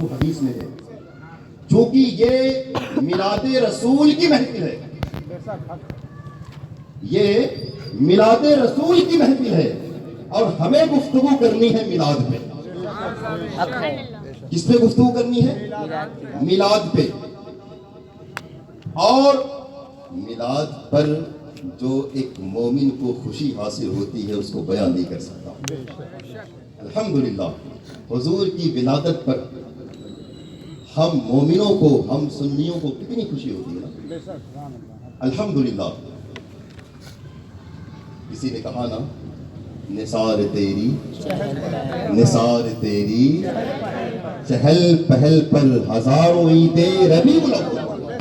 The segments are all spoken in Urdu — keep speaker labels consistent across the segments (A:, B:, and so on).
A: جو حدیث میں ہے، چونکہ یہ میلاد رسول کی محفل ہے، یہ میلاد رسول کی محفل ہے، اور ہمیں گفتگو کرنی ہے میلاد پہ۔ کس پہ گفتگو کرنی ہے؟ میلاد پہ۔ اور میلاد پر جو ایک مومن کو خوشی حاصل ہوتی ہے اس کو بیان نہیں کر سکتا۔ الحمدللہ حضور کی ولادت پر ہم مومنوں کو، ہم سنیوں کو کتنی خوشی ہوتی ہے نا۔ الحمدللہ کسی نے کہا نا، نثار تیری نثار تیری چہل پہل پر ہزاروں عیدیں ربیع الاول،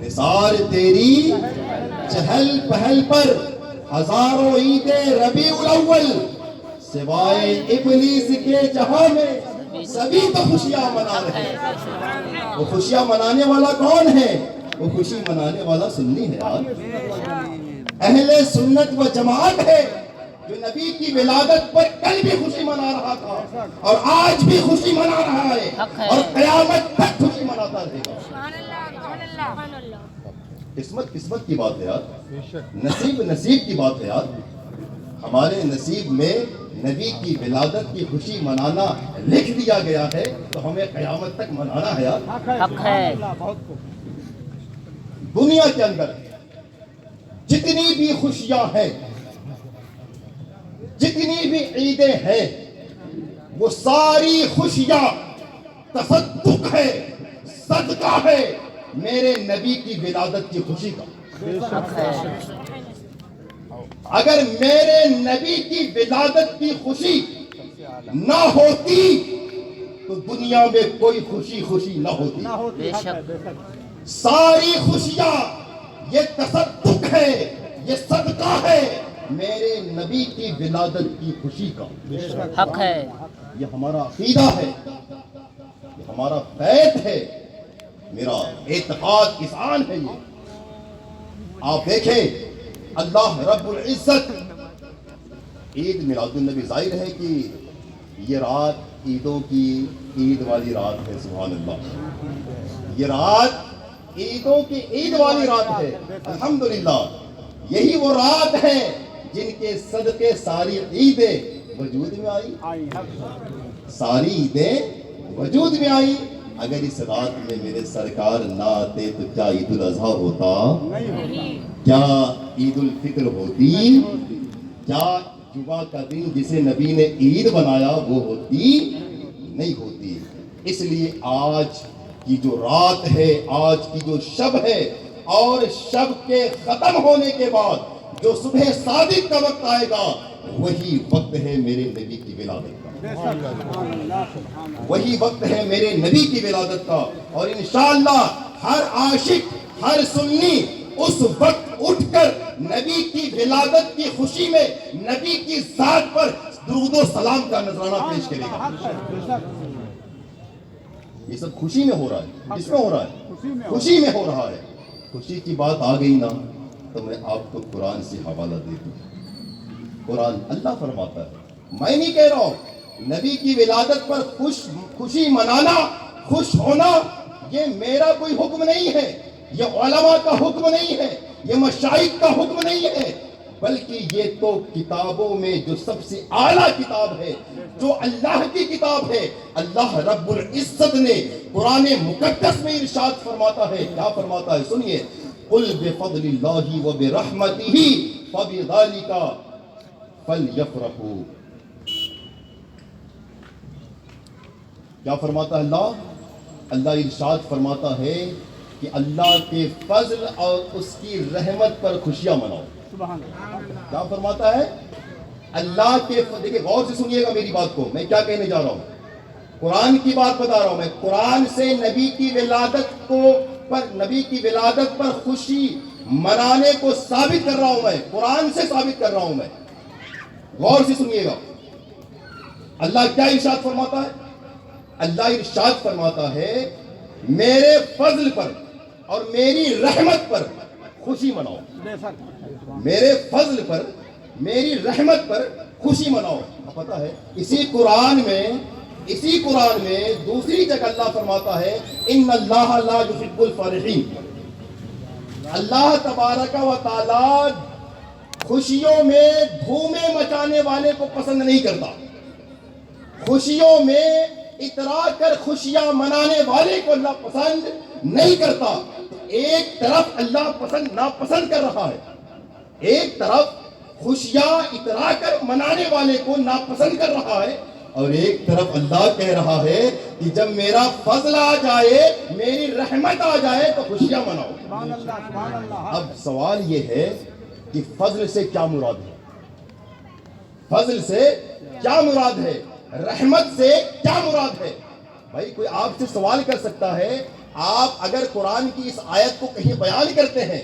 A: نثار تیری چہل پہل پر ہزاروں عیدیں ربیع الاول، سوائے ابلیس کے جہاں میں سبھی تو خوشیاں منا رہے ہیں۔ وہ خوشیاں منانے والا کون ہے؟ وہ خوشی منانے والا سنی ہے یار، اہل سنت و جماعت ہے، جو نبی کی ولادت پر کل بھی خوشی منا رہا تھا اور آج بھی خوشی منا رہا ہے اور قیامت تک خوشی مناتا رہے گا۔ قسمت کی بات ہے یار، نصیب کی بات ہے یار۔ ہمارے نصیب میں نبی کی ولادت کی خوشی منانا لکھ دیا گیا ہے، تو ہمیں قیامت تک منانا ہے یار۔ دنیا کے اندر جتنی بھی خوشیاں ہیں، جتنی بھی عیدیں ہیں، وہ ساری خوشیاں تصدق ہے، صدقہ ہے میرے نبی کی ولادت کی خوشی کا۔ اگر میرے نبی کی ولادت کی خوشی نہ ہوتی تو دنیا میں کوئی خوشی نہ ہوتی۔ ساری خوشیاں یہ تصدق ہے، یہ صدقہ ہے میرے نبی کی ولادت کی خوشی کا۔ حق ہے، یہ ہمارا عقیدہ ہے، یہ ہمارا فیض ہے، میرا اعتقاد کسان ہے۔ یہ آپ دیکھیں اللہ رب العزت، عید میلاد النبی ظاہر ہے کہ یہ رات عیدوں کی عید والی رات ہے، سبحان اللہ، یہ رات عیدوں کی عید والی رات ہے۔ الحمدللہ یہی وہ رات ہے جن کے صدقے ساری عیدیں وجود میں آئی، ساری عیدیں وجود میں آئی۔ اگر اس رات میں میرے سرکار نہ آتے تو کیا عید الاضحیٰ ہوتا؟ کیا عید الفطر ہوتی؟ کیا جمعہ کا دن جسے نبی نے عید بنایا وہ ہوتی؟ نہیں ہوتی۔ اس لیے آج کی جو رات ہے، آج کی جو شب ہے، اور شب کے ختم ہونے کے بعد جو صبح صادق کا وقت آئے گا، وہی وقت ہے میرے نبی کی ولادت کا، وہی وقت ہے میرے نبی کی ولادت کا۔ اور انشاءاللہ ہر عاشق، ہر سنی اس وقت اٹھ کر نبی کی ولادت کی خوشی میں نبی کی ذات پر درود و سلام کا نذرانہ پیش کرے گا۔ یہ سب خوشی میں ہو رہا ہے۔ کس میں ہو رہا ہے؟ خوشی میں ہو رہا ہے۔ خوشی کی بات آ گئی نا تو میں آپ کو قرآن سے حوالہ دے دوں۔ قرآن اللہ فرماتا ہے، میں نہیں کہہ رہا ہوں، نبی کی ولادت پر خوشی منانا، خوش ہونا یہ میرا کوئی حکم نہیں ہے، یہ علماء کا حکم نہیں ہے، یہ مشائخ کا حکم نہیں ہے، بلکہ یہ تو کتابوں میں جو سب سے اعلیٰ کتاب ہے، جو اللہ کی کتاب ہے، اللہ رب العزت نے قرآن مقدس میں ارشاد فرماتا ہے۔ کیا فرماتا ہے؟ سنیے، قُلْ بِفَضْلِ اللَّهِ وَبِرَحْمَتِهِ فَبِذَلِكَ فَلْيَفْرَحُوا۔ کیا فرماتا ہے اللہ ارشاد فرماتا ہے کہ اللہ کے فضل اور اس کی رحمت پر خوشیاں مناؤ۔ کیا فرماتا ہے؟ اللہ کے، دیکھیں غور سے سنیے گا میری بات کو، میں کیا کہنے جا رہا ہوں، قرآن کی بات بتا رہا ہوں میں۔ قرآن سے نبی کی ولادت پر خوشی منانے کو ثابت کر رہا ہوں میں، قرآن سے ثابت کر رہا ہوں میں۔ غور سے سنیے گا اللہ کیا ارشاد فرماتا ہے۔ اللہ ارشاد فرماتا ہے، میرے فضل پر اور میری رحمت پر خوشی مناؤ، میرے فضل پر میری رحمت پر خوشی مناؤ۔ پتہ ہے اسی قرآن میں اسی قرآن میں دوسری جگہ اللہ فرماتا ہے ان اللہ لا یحب الفرحین، اللہ تبارک و تعالی خوشیوں میں دھومیں مچانے والے کو پسند نہیں کرتا، خوشیوں میں اترا کر خوشیاں منانے والے کو اللہ پسند نہیں کرتا۔ ایک طرف اللہ ناپسند کر رہا ہے، ایک طرف خوشیاں اترا کر منانے والے کو ناپسند کر رہا ہے، اور ایک طرف اللہ کہہ رہا ہے کہ جب میرا فضل آ جائے، میری رحمت آ جائے تو خوشیاں مناؤ۔ اب سوال یہ ہے کہ فضل سے کیا مراد ہے؟ فضل سے کیا مراد ہے؟ رحمت سے کیا مراد ہے؟ بھائی کوئی آپ سے سوال کر سکتا ہے، آپ اگر قرآن کی اس آیت کو کہیں بیان کرتے ہیں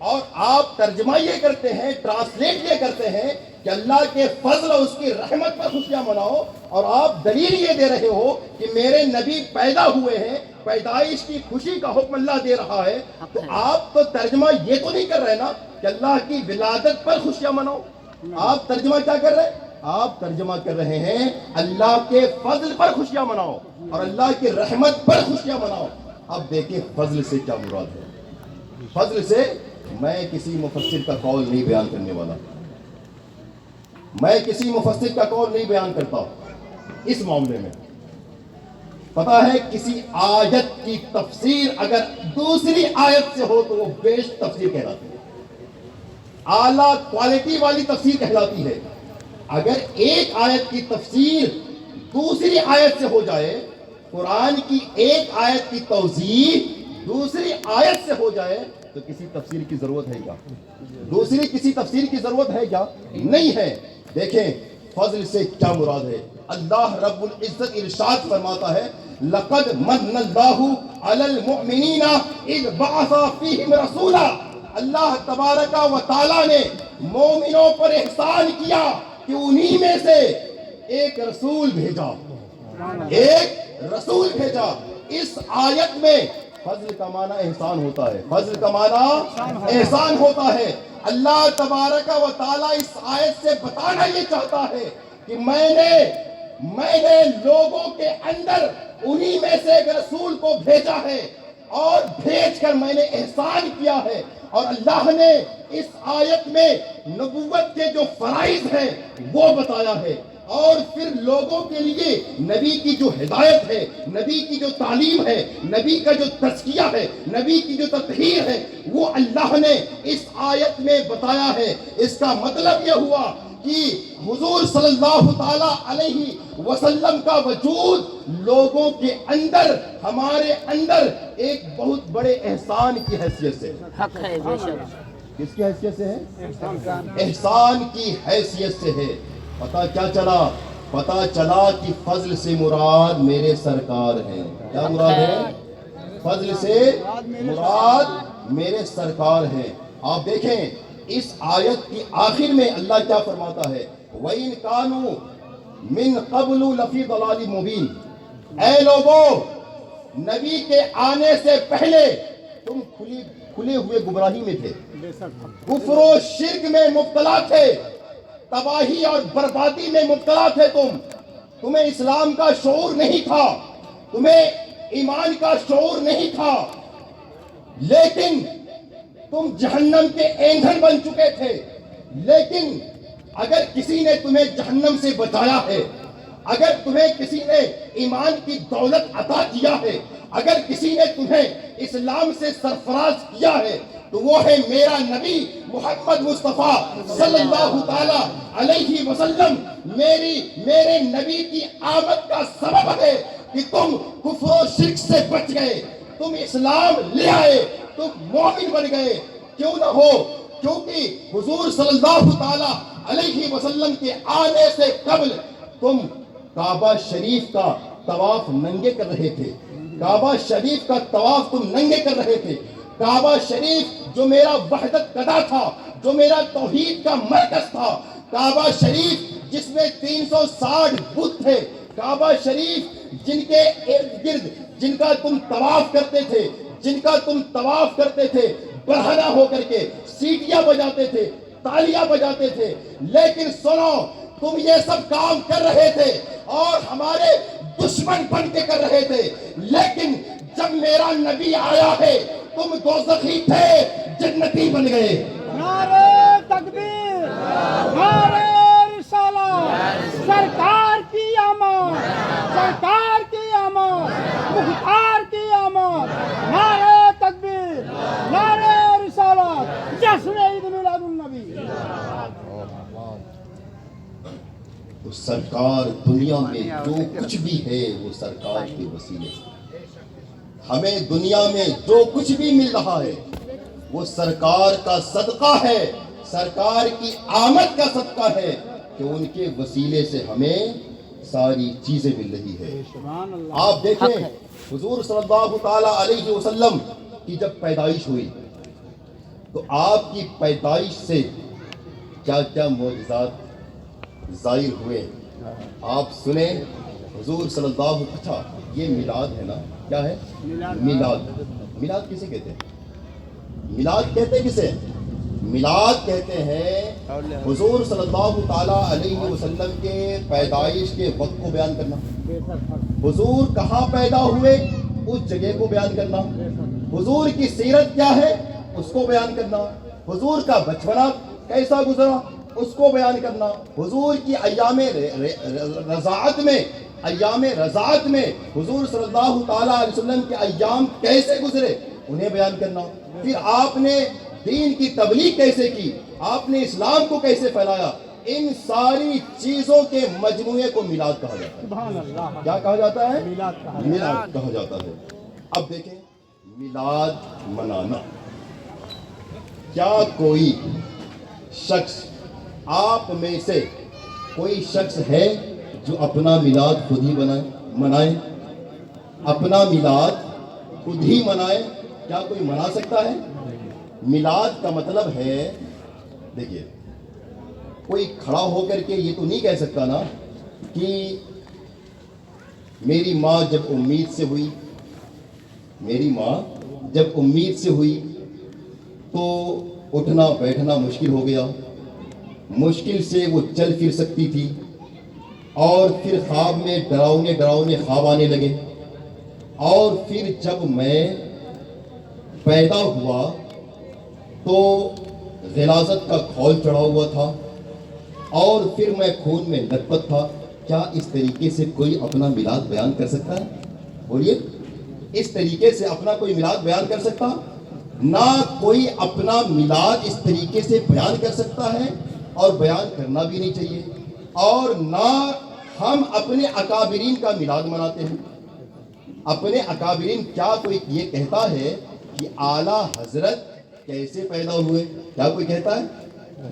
A: اور آپ ترجمہ یہ کرتے ہیں، ٹرانسلیٹ یہ کرتے ہیں کہ اللہ کے فضل اور اس کی رحمت پر خوشیاں مناؤ، اور آپ دلیل یہ دے رہے ہو کہ میرے نبی پیدا ہوئے ہیں، پیدائش کی خوشی کا حکم اللہ دے رہا ہے، تو آپ تو ترجمہ یہ تو نہیں کر رہے نا کہ اللہ کی ولادت پر خوشیاں مناؤ۔ آپ ترجمہ کیا کر رہے ہیں؟ آپ ترجمہ کر رہے ہیں اللہ کے فضل پر خوشیاں مناؤ اور اللہ کی رحمت پر خوشیاں مناؤ۔ اب دیکھیں فضل سے کیا مراد ہے۔ فضل سے میں کسی مفسر کا قول نہیں بیان کرنے والا، میں کسی مفسر کا قول نہیں بیان کرتا اس معاملے میں۔ پتا ہے کسی آیت کی تفسیر اگر دوسری آیت سے ہو تو وہ بیسٹ تفسیر کہلاتی ہے، اعلیٰ کوالٹی والی تفسیر کہلاتی ہے۔ اگر ایک آیت کی تفسیر دوسری آیت سے ہو جائے، قرآن کی ایک آیت کی توضیح دوسری آیت سے ہو جائے تو کسی تفسیر کی ضرورت ہے کیا؟ دوسری کسی تفسیر کی ضرورت ہے کیا؟ نہیں ہے۔ دیکھیں فضل سے کیا مراد ہے۔ اللہ رب العزت ارشاد فرماتا ہے لقد من اللہ علی المؤمنین اذ بعث فیہم رسولا، اللہ تبارک و تعالی نے مومنوں پر احسان کیا کہ انہی میں سے ایک رسول بھیجا، ایک رسول بھیجا۔ اس آیت میں فضل کا معنی احسان ہوتا ہے، فضل کا معنی احسان ہوتا ہے۔ اللہ تبارک و تعالی اس آیت سے بتانا یہ چاہتا ہے کہ میں نے لوگوں کے اندر انہی میں سے ایک رسول کو بھیجا ہے، اور بھیج کر میں نے احسان کیا ہے۔ اور اللہ نے اس آیت میں نبوت کے جو فرائض ہیں وہ بتایا ہے، اور پھر لوگوں کے لیے نبی کی جو ہدایت ہے، نبی کی جو تعلیم ہے، نبی کا جو تزکیہ ہے، نبی کی جو تطہیر ہے، وہ اللہ نے اس آیت میں بتایا ہے۔ اس کا مطلب یہ ہوا کہ حضور صلی اللہ تعالی علیہ وسلم کا وجود لوگوں کے اندر، ہمارے اندر ایک بہت بڑے احسان کی حیثیت سے، حق ہے بے شک، کس کی حیثیت سے ہے؟ احسان کی حیثیت سے ہے۔ پتہ کیا چلا؟ پتہ چلا کہ فضل سے مراد میرے سرکار ہیں۔ کیا مراد ہے؟ فضل سے مراد میرے سرکار ہیں۔ آپ دیکھیں اس آیت کی آخر میں اللہ کیا فرماتا ہے؟ وَإِن كَانُوا مِن قَبْلُ لَفِي ضَلَالٍ مُبِينٍ، اے لوگوں نبی کے آنے سے پہلے تم کھلے ہوئے گمراہی میں تھے، کفر و شرک میں مبتلا تھے، تباہی اور بربادی میں مبتلا تھے، تمہیں اسلام کا شعور نہیں تھا، تمہیں ایمان کا شعور نہیں تھا، لیکن تم جہنم کے ایندھن بن چکے تھے۔ لیکن اگر کسی نے تمہیں جہنم سے بچایا ہے، اگر تمہیں کسی نے ایمان کی دولت عطا کیا ہے، اگر کسی نے تمہیں اسلام سے سرفراز کیا ہے، تو وہ ہے میرا نبی محمد مصطفیٰ صلی اللہ تعالی علیہ وسلم۔ میرے نبی کی آمد کا سبب ہے کہ تم کفر و شرک سے بچ گئے، تم اسلام لے آئے، تم مومن بن گئے۔ کیوں نہ ہو؟ کیونکہ حضور صلی اللہ تعالی علیہ وسلم کے آنے سے قبل تم کعبہ شریف کا طواف ننگے کر رہے تھے، کعبہ شریف کا طواف تم ننگے کر رہے تھے۔ کعبہ شریف جو میرا وحدت قدا تھا، جو میرا توحید کا مرکز تھا، کعبہ شریف جس میں 360 بت تھے، کعبہ شریف جن کے ارد گرد جن کا تم طواف کرتے تھے، برہنہ ہو کر کے سیٹیاں بجاتے تھے، تالیاں بجاتے تھے، لیکن سنو تم یہ سب کام کر رہے تھے اور ہمارے دشمن بن کے کر رہے تھے، لیکن جب میرا نبی آیا ہے تم دوزخی تھے، جنتی بن گئے۔
B: نعرہ تکبیر، نعرہ رسالت، سرکار کی آمد، سرکار کی آمد، مختار کی آمد، نعرہ تکبیر، نعرہ رسالت، جشن عید میلاد النبی۔
A: تو سرکار دنیا میں جو کچھ بھی ہے وہ سرکار کے وسیلے سے، ہمیں دنیا میں جو کچھ بھی مل رہا ہے وہ سرکار کا صدقہ ہے، سرکار کی آمد کا صدقہ ہے کہ ان کے وسیلے سے ہمیں ساری چیزیں مل رہی ہے۔ آپ دیکھیں حضور صلی اللہ تعالی علیہ وسلم کی جب پیدائش ہوئی تو آپ کی پیدائش سے کیا کیا معجزات ظاہر ہوئے، آپ سنیں۔ حضور صلی اللہ علیہ وسلم، اچھا یہ میلاد ہے نا، کیا ہے میلاد؟ میلاد کسے کہتے ہیں؟ میلاد کہتے کسے؟ میلاد کہتے ہیں حضور صلی اللہ تعالی علیہ وسلم کے پیدائش کے وقت کو بیان کرنا، حضور کہاں پیدا ہوئے اس جگہ کو بیان کرنا، حضور کی سیرت کیا ہے اس کو بیان کرنا، حضور کا بچپنا کیسا گزرا اس کو بیان کرنا، حضور کی ایام رضاعت میں حضور صلی اللہ تعالی علیہ وسلم کے ایام کیسے گزرے انہیں بیان کرنا، پھر آپ نے دین کی تبلیغ کیسے کی، آپ نے اسلام کو کیسے پھیلایا، ان ساری چیزوں کے مجموعے کو میلاد کہا جاتا ہے۔
B: سبحان اللہ،
A: کیا کہا جاتا ہے؟
B: میلاد
A: کہا جاتا ہے۔ اب دیکھیں میلاد منانا، کیا کوئی شخص آپ میں سے کوئی شخص ہے جو اپنا میلاد خود ہی منائے، اپنا میلاد خود ہی منائے؟ کیا کوئی منا سکتا ہے؟ میلاد کا مطلب ہے، دیکھیے کوئی کھڑا ہو کر کے یہ تو نہیں کہہ سکتا نا کہ میری ماں جب امید سے ہوئی تو اٹھنا بیٹھنا مشکل ہو گیا، مشکل سے وہ چل پھر سکتی تھی، اور پھر خواب میں ڈراؤنے خواب آنے لگے، اور پھر جب میں پیدا ہوا تو غلاظت کا کھول چڑھا ہوا تھا، اور پھر میں خون میں لطپت تھا۔ کیا اس طریقے سے کوئی اپنا میلاد بیان کر سکتا ہے؟ بولیے، اس طریقے سے اپنا کوئی میلاد بیان کر سکتا؟ نہ کوئی اپنا میلاد اس طریقے سے بیان کر سکتا ہے، اور بیان کرنا بھی نہیں چاہیے، اور نہ ہم اپنے اکابرین کا میلاد مناتے ہیں۔ اپنے اکابرین، کیا کوئی یہ کہتا ہے کہ اعلیٰ حضرت کیسے پیدا ہوئے؟ کیا کوئی کہتا ہے؟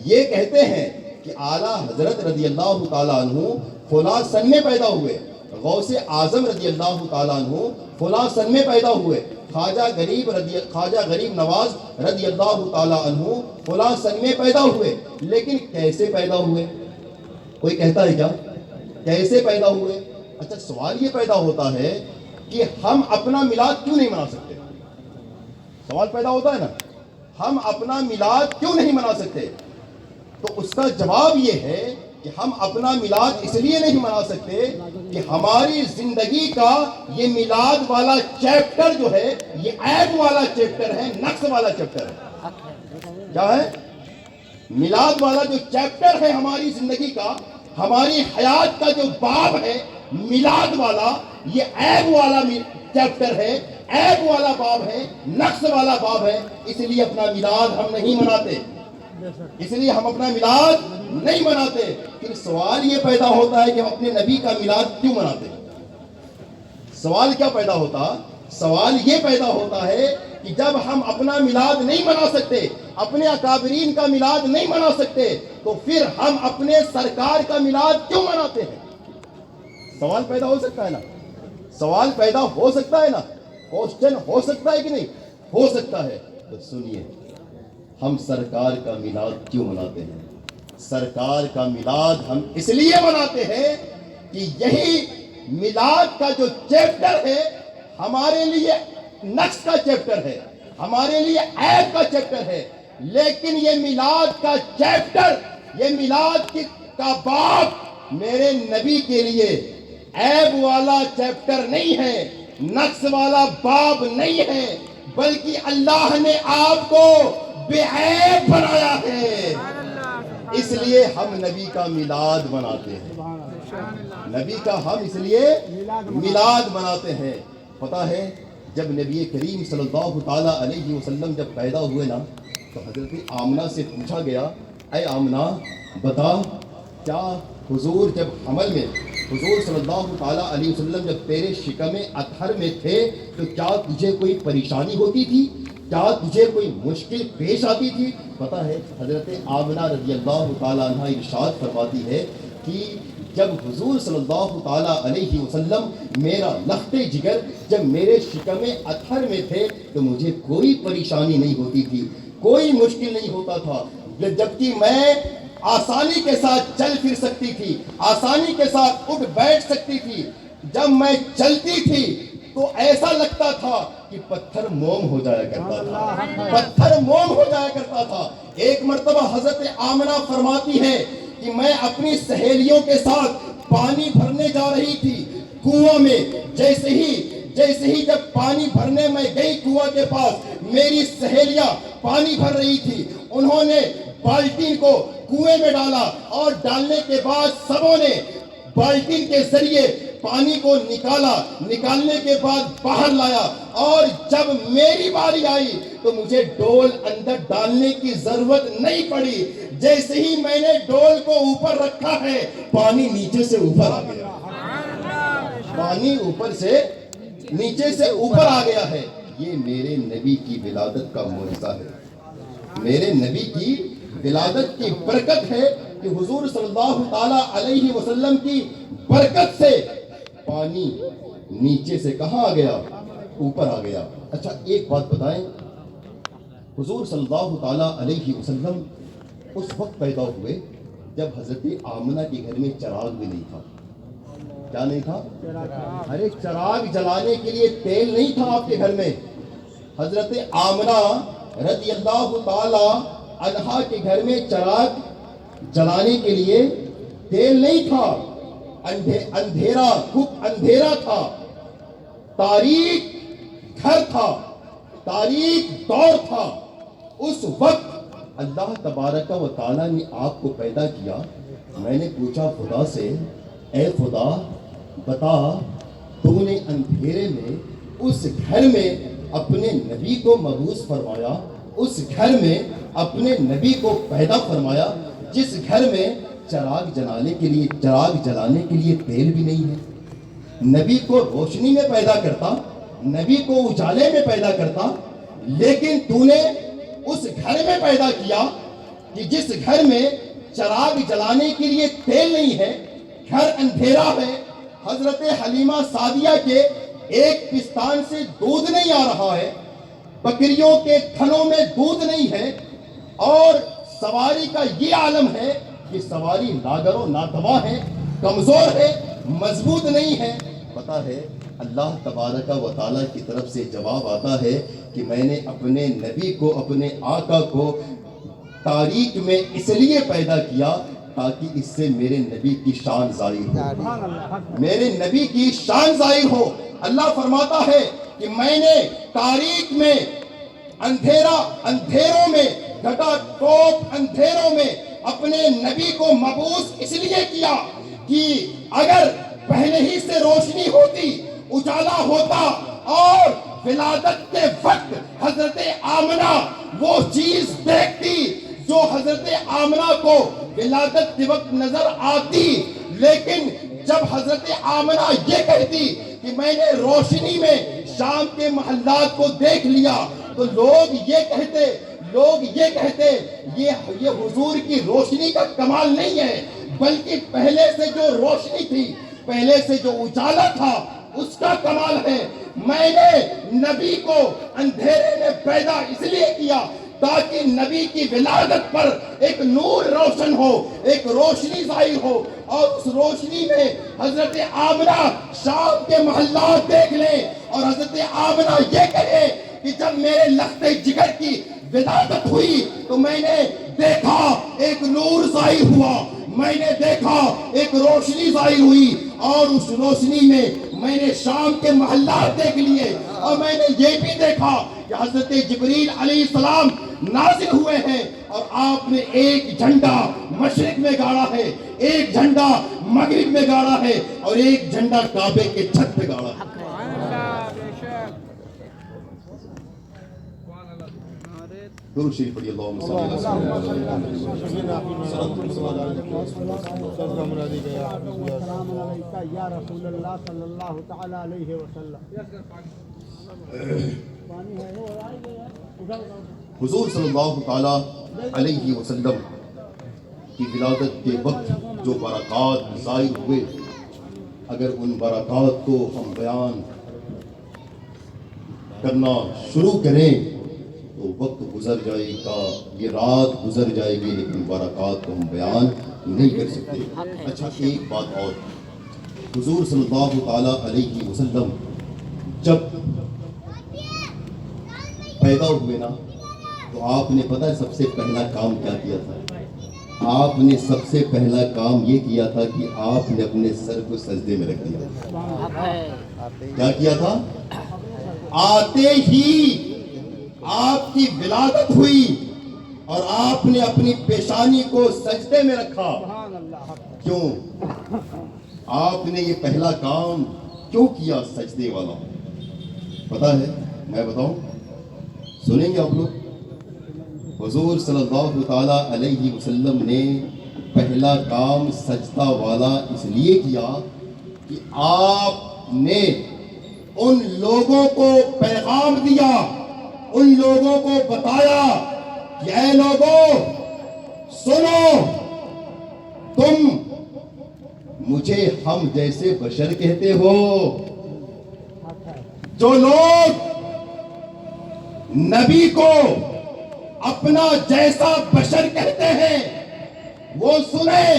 A: یہ کہتے ہیں کہ اعلیٰ حضرت رضی اللہ تعالیٰ عنہ فلاں سن میں پیدا ہوئے، غوث اعظم رضی اللہ تعالیٰ عنہ فلاں سن میں پیدا ہوئے، خواجہ غریب نواز رضی اللہ تعالیٰ عنہ فلاں سن میں پیدا ہوئے، لیکن کیسے پیدا ہوئے؟ کوئی کہتا ہے کیا کیسے پیدا ہوئے؟ اچھا، سوال یہ پیدا ہوتا ہے کہ ہم اپنا میلاد کیوں نہیں منا سکتے؟ سوال پیدا ہوتا ہے نا، ہم اپنا میلاد کیوں نہیں منا سکتے؟ تو اس کا جواب یہ ہے کہ ہم اپنا میلاد اس لیے نہیں منا سکتے کہ ہماری زندگی کا یہ میلاد والا چیپٹر جو ہے یہ عیب والا چیپٹر ہے، نقص والا چیپٹر ہے۔ کیا ہے؟ میلاد والا جو چیپٹر ہے ہماری زندگی کا، ہماری حیات کا جو باب ہے میلاد والا، یہ عیب والا چیپٹر ہے، عیب والا باب ہے، نقص والا باب ہے، اس لیے اپنا میلاد ہم نہیں مناتے، پھر سوال یہ پیدا ہوتا ہے کہ ہم اپنے نبی کا میلاد کیوں مناتے ہیں؟ سوال کیا پیدا ہوتا؟ سوال یہ پیدا ہوتا ہے کہ جب ہم اپنا میلاد نہیں منا سکتے، اپنے اکابرین کا میلاد نہیں منا سکتے، تو پھر ہم اپنے سرکار کا میلاد کیوں مناتے ہیں؟ سوال پیدا ہو سکتا ہے نا، سوال پیدا ہو سکتا ہے نا، کوشچن ہو سکتا ہے کہ نہیں؟ ہو سکتا ہے۔ تو سنیے، ہم سرکار کا میلاد کیوں مناتے ہیں؟ سرکار کا میلاد ہم اس لیے مناتے ہیں کہ یہی میلاد کا جو چیپٹر ہے ہمارے لیے نقص کا چیپٹر ہے، ہمارے لیے عیب کا چیپٹر ہے، لیکن یہ میلاد کا چیپٹر، یہ میلاد کی کا باب میرے نبی کے لیے عیب والا چیپٹر نہیں ہے، نقص والا باب نہیں ہے، بلکہ اللہ نے آپ کو بے عیب بنایا ہے۔ اس لیے ہم نبی کا میلاد مناتے ہیں، نبی کا ہم اس لیے میلاد مناتے ہیں۔ پتہ ہے جب نبی کریم صلی اللہ تعالیٰ علیہ وسلم جب پیدا ہوئے نا تو حضرت آمنہ سے پوچھا گیا، اے آمنہ بتا، کیا حضور جب حمل میں حضور صلی اللہ تعالیٰ علیہ وسلم جب تیرے شکم اطہر میں تھے تو کیا تجھے کوئی پریشانی ہوتی تھی؟ کیا تجھے کوئی مشکل پیش آتی تھی؟ پتہ ہے حضرت آمنہ رضی اللہ تعالیٰ عنہ ارشاد فرماتی ہے کہ جب حضور صلی اللہ تعالیٰ علیہ وسلم میرا لخت جگر جب میرے شکم اطہر میں تھے تو مجھے کوئی پریشانی نہیں ہوتی تھی، کوئی مشکل نہیں ہوتا تھا، جبکہ میں آسانی کے ساتھ چل پھر سکتی تھی، آسانی کے ساتھ اٹھ بیٹھ سکتی تھی۔ جب میں چلتی تھی تو ایسا لگتا تھا کہ پتھر موم ہو جایا کرتا تھا، پتھر موم ہو جایا کرتا تھا۔ ایک مرتبہ حضرت آمنہ فرماتی ہے کہ میں اپنی سہیلیوں کے ساتھ پانی بھرنے جا رہی تھی کنواں میں، جیسے ہی جب پانی بھرنے میں گئی کنواں کے پاس، میری سہیلیاں پانی بھر رہی تھی، انہوں نے بالٹین کو کنویں میں ڈالا اور ڈالنے کے بعد سبوں نے بالٹین کے ذریعے پانی کو نکالنے کے بعد باہر لایا، اور جب میری باری آئی تو مجھے ڈول اندر ڈالنے کی ضرورت نہیں پڑی، جیسے ہی میں نے ڈول کو اوپر رکھا ہے پانی نیچے سے اوپر آ گیا، پانی اوپر سے نیچے سے اوپر آ گیا ہے۔ یہ میرے نبی کی ولادت کا معجزہ ہے، میرے نبی کی ولادت کی برکت ہے کہ حضور صلی اللہ تعالیٰ علیہ وسلم کی برکت سے پانی نیچے سے کہاں آ گیا؟ اوپر آ گیا۔ اچھا ایک بات بتائیں، حضور صلی اللہ تعالیٰ علیہ وسلم اس وقت پیدا ہوئے جب حضرت آمنہ کے گھر میں چراغ بھی نہیں تھا۔ کیا نہیں تھا؟ ارے چراغ جلانے کے لیے تیل نہیں تھا آپ کے گھر میں۔ حضرت آمنہ رضی اللہ تعالیٰ عنہا کے گھر میں چراغ جلانے کے لیے تیل نہیں تھا، اندھیرا خوب اندھیرا تھا، تاریک گھر تھا، تاریک دور تھا۔ اس وقت اللہ تبارک و تعالیٰ نے آپ کو پیدا کیا۔ میں نے پوچھا خدا سے، اے خدا بتا، تو نے اندھیرے میں اس گھر میں اپنے نبی کو مبعوث فرمایا، اس گھر میں اپنے نبی کو پیدا فرمایا جس گھر میں چراغ جلانے کے لیے تیل بھی نہیں ہے۔ نبی کو روشنی میں پیدا کرتا، نبی کو اجالے میں پیدا کرتا، لیکن تو نے اس گھر میں پیدا کیا کہ جس گھر میں چراغ جلانے کے لیے تیل نہیں ہے، گھر اندھیرا ہے۔ حضرت حلیمہ سعدیہ کے ایک پستان سے دودھ نہیں آ رہا ہے، بکریوں کے تھنوں میں دودھ نہیں ہے، اور سواری کا یہ عالم ہے کہ سواری لاگر و ناتواں ہے، کمزور ہے، مضبوط نہیں ہے۔ پتہ ہے اللہ تبارک و تعالیٰ کی طرف سے جواب آتا ہے کہ میں نے اپنے نبی کو، اپنے آقا کو تاریک میں اس لیے پیدا کیا تاکہ اس سے میرے نبی کی شان ظاہر ہو، میرے نبی کی شان ظاہر ہو۔ اللہ فرماتا ہے کہ میں نے تاریک میں، اندھیروں میں، گھٹا ٹوپ اندھیروں میں اپنے نبی کو مبعوث اس لیے کیا کہ اگر پہلے ہی سے روشنی ہوتی، اجالا ہوتا، اور ولادت کے وقت حضرت آمنہ وہ چیز دیکھتی جو حضرت آمنہ کو ولادت کے وقت نظر آتی، لیکن جب حضرت آمنہ یہ کہتی کہ میں نے روشنی میں شام کے محلات کو دیکھ لیا، تو لوگ یہ کہتے یہ حضور کی روشنی کا کمال نہیں ہے، بلکہ پہلے سے جو روشنی تھی، پہلے سے جو اجالا تھا، اس کا کمال ہے۔ میں نے نبی کو اندھیرے میں پیدا اس لیے کیا تاکہ نبی کی ولادت پر ایک نور روشن ہو، ایک روشنی ظاہر ہو، اور اس روشنی میں حضرت آمنہ شام کے محلات دیکھ لیں، اور حضرت آمنہ یہ کہے کہ جب میرے لخت جگر کی ولادت ہوئی تو میں نے دیکھا ایک نور ظاہر ہوا، میں نے دیکھا ایک روشنی ظاہر ہوئی اور اس روشنی میں میں نے شام کے محلات دیکھ لیے اور میں نے یہ بھی دیکھا کہ حضرت جبریل علیہ السلام نازل ہوئے ہیں اور آپ نے ایک جھنڈا مشرق میں گاڑا ہے، ایک جھنڈا مغرب میں گاڑا ہے اور ایک جھنڈا کعبے کے چھت پہ گاڑا ہے۔ درود شریف پڑھیے، اللہم صلی اللہ علیہ
B: السلام علیکہ یا رسول اللہ صلی اللہ تعالی علیہ وسلم۔
A: حضور صلی اللہ تعالی علیہ وسلم کی ولادت کے وقت جو برکات ظاہر ہوئے، اگر ان برکات کو ہم بیان کرنا شروع کریں تو وقت گزر جائے گا، یہ رات گزر جائے گی، لیکن برکات کو ہم بیان نہیں کر سکتے۔ اچھا، ایک بات اور، حضور صلی اللہ تعالی علیہ وسلم جب پیدا ہوئے نا تو آپ نے پتہ ہے سب سے پہلا کام کیا کیا تھا؟ آپ نے سب سے پہلا کام یہ کیا تھا کہ آپ نے اپنے سر کو سجدے میں رکھ دیا۔ کیا کیا تھا؟ آتے ہی آپ کی ولادت ہوئی اور آپ نے اپنی پیشانی کو سجدے میں رکھا۔ کیوں؟ آپ نے یہ پہلا کام کیوں کیا سجدے والا؟ پتہ ہے؟ میں بتاؤں، سنیں گے آپ لوگ؟ حضور صلی اللہ تعالیٰ علیہ وسلم نے پہلا کام سجدہ والا اس لیے کیا کہ آپ نے ان لوگوں کو پیغام دیا، ان لوگوں کو بتایا کہ اے لوگوں سنو، تم مجھے ہم جیسے بشر کہتے ہو، جو لوگ نبی کو اپنا جیسا بشر کہتے ہیں وہ سنیں،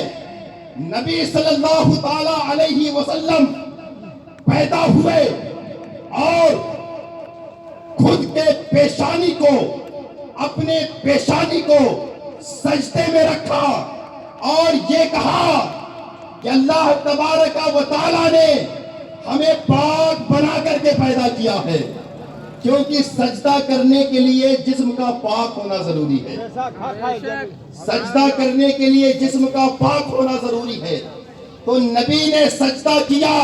A: نبی صلی اللہ تعالی علیہ وسلم پیدا ہوئے اور خود کے پیشانی کو، اپنے پیشانی کو سجدے میں رکھا اور یہ کہا کہ اللہ تبارک و تعالی نے ہمیں پاک بنا کر کے پیدا کیا ہے، کیونکہ سجدہ کرنے کے لیے جسم کا پاک ہونا ضروری ہے، سجدہ کرنے کے لیے جسم کا پاک ہونا ضروری ہے۔ تو نبی نے سجدہ کیا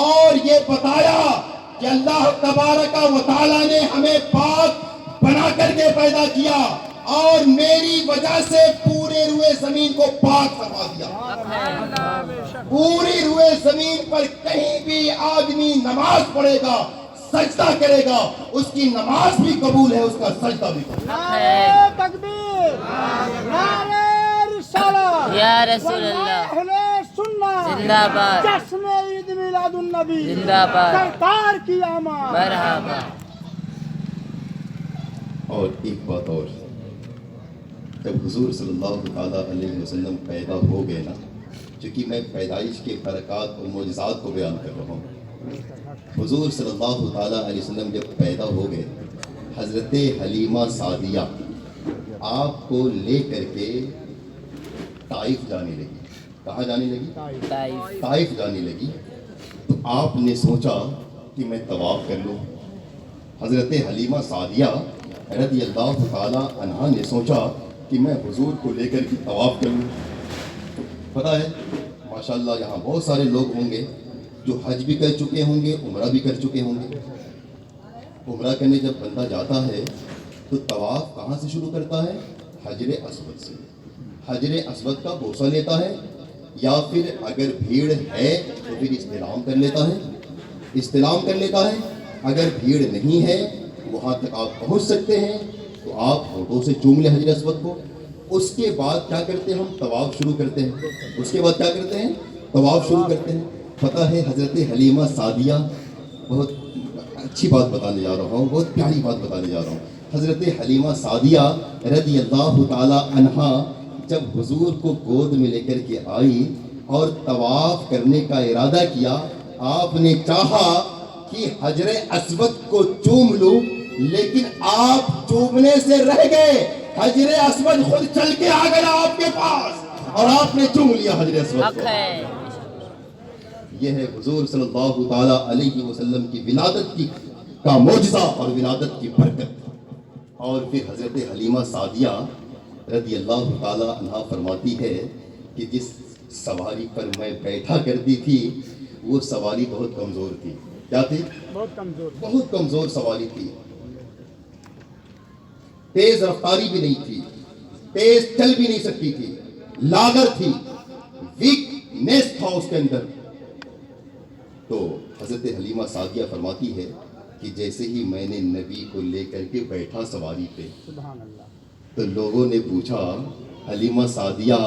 A: اور یہ بتایا کہ اللہ تبارک و تعالی نے ہمیں پاک بنا کر کے پیدا کیا اور میری وجہ سے پورے روئے زمین کو پاک فرما دیا۔ پوری روئے زمین پر کہیں بھی آدمی نماز پڑھے گا، سجدہ کرے گا، اس کی نماز بھی قبول ہے، اس کا سجدہ بھی قبول ہے۔
B: نعرہ تکبیر، نعرہ رسالہ،
C: یا رسول اللہ،
B: اہل سنت
C: زندہ باد،
B: جشن عید میلاد النبی
C: زندہ باد،
B: سرکار کی آمد،
C: مرحبا۔
A: اور ایک بات اور، جب حضور صلی اللہ تعالیٰ علیہ وسلم پیدا ہو گئے نا، چونکہ میں پیدائش کے برکات اور معجزات کو بیان کر رہا ہوں، حضور صلی اللہ تعالیٰ علیہ وسلم جب پیدا ہو گئے، حضرت حلیمہ سعدیہ آپ کو لے کر کے طائف جانے لگی۔ کہاں جانے لگی؟ طائف جانے لگی۔ تو آپ نے سوچا کہ میں طواف کر لوں۔ حضرت حلیمہ سعدیہ رضی اللہ تعالیٰ عنہا نے سوچا کہ میں حضور کو لے کر کے طواف کر لوں۔ پتہ ہے ماشاءاللہ یہاں بہت سارے لوگ ہوں گے جو حج بھی کر چکے ہوں گے، عمرہ بھی کر چکے ہوں گے۔ عمرہ کرنے جب بندہ جاتا ہے تو طواف کہاں سے شروع کرتا ہے؟ حجر اسود سے۔ حجر اسود کا بوسہ لیتا ہے، یا پھر اگر بھیڑ ہے تو پھر استلام کر لیتا ہے، استلام کر لیتا ہے۔ اگر بھیڑ نہیں ہے، وہاں تک آپ پہنچ سکتے ہیں تو آپ ہونٹوں سے چوم لیں حجر اسود کو۔ اس کے بعد کیا کرتے ہیں؟ ہم طواف شروع کرتے ہیں۔ اس کے بعد کیا کرتے ہیں؟ طواف شروع کرتے ہیں۔ پتہ ہے حضرت حلیمہ سعدیہ، بہت اچھی بات بتانے جا رہا ہوں، بہت پیاری بات بتانے جا رہا ہوں۔ حضرت حلیمہ سعدیہ رضی اللہ تعالی عنہا جب حضور کو گود میں لے کر کے آئی اور طواف کرنے کا ارادہ کیا، آپ نے چاہا کہ حجر اسود کو چوم لوں، لیکن آپ چومنے سے رہ گئے۔ حجر اسود خود چل کے آ گیا آپ کے پاس۔ اور آپ نے چوم لیا حجر اسود
C: حق
A: کو.
C: ہے.
A: یہ ہے حضور صلی اللہ تعالی علیہ وسلم کی ولادت کی کا معجزہ اور ولادت کی برکت. اور پھر حضرت حلیمہ سعدیہ رضی اللہ تعالی عنہا فرماتی ہے کہ جس سواری پر میں بیٹھا کرتی تھی وہ سواری بہت کمزور تھی. کیا تھی؟ بہت کمزور سواری تھی. تیز رفتاری بھی نہیں تھی, تیز چل بھی نہیں سکتی تھی, لاغر تھی, ویکنیس تھا اس کے اندر. تو حضرت حلیمہ سعدیہ فرماتی ہے کہ جیسے ہی میں نے نبی کو لے کر کے بیٹھا سواری پہ, تو لوگوں نے پوچھا حلیمہ سعدیہ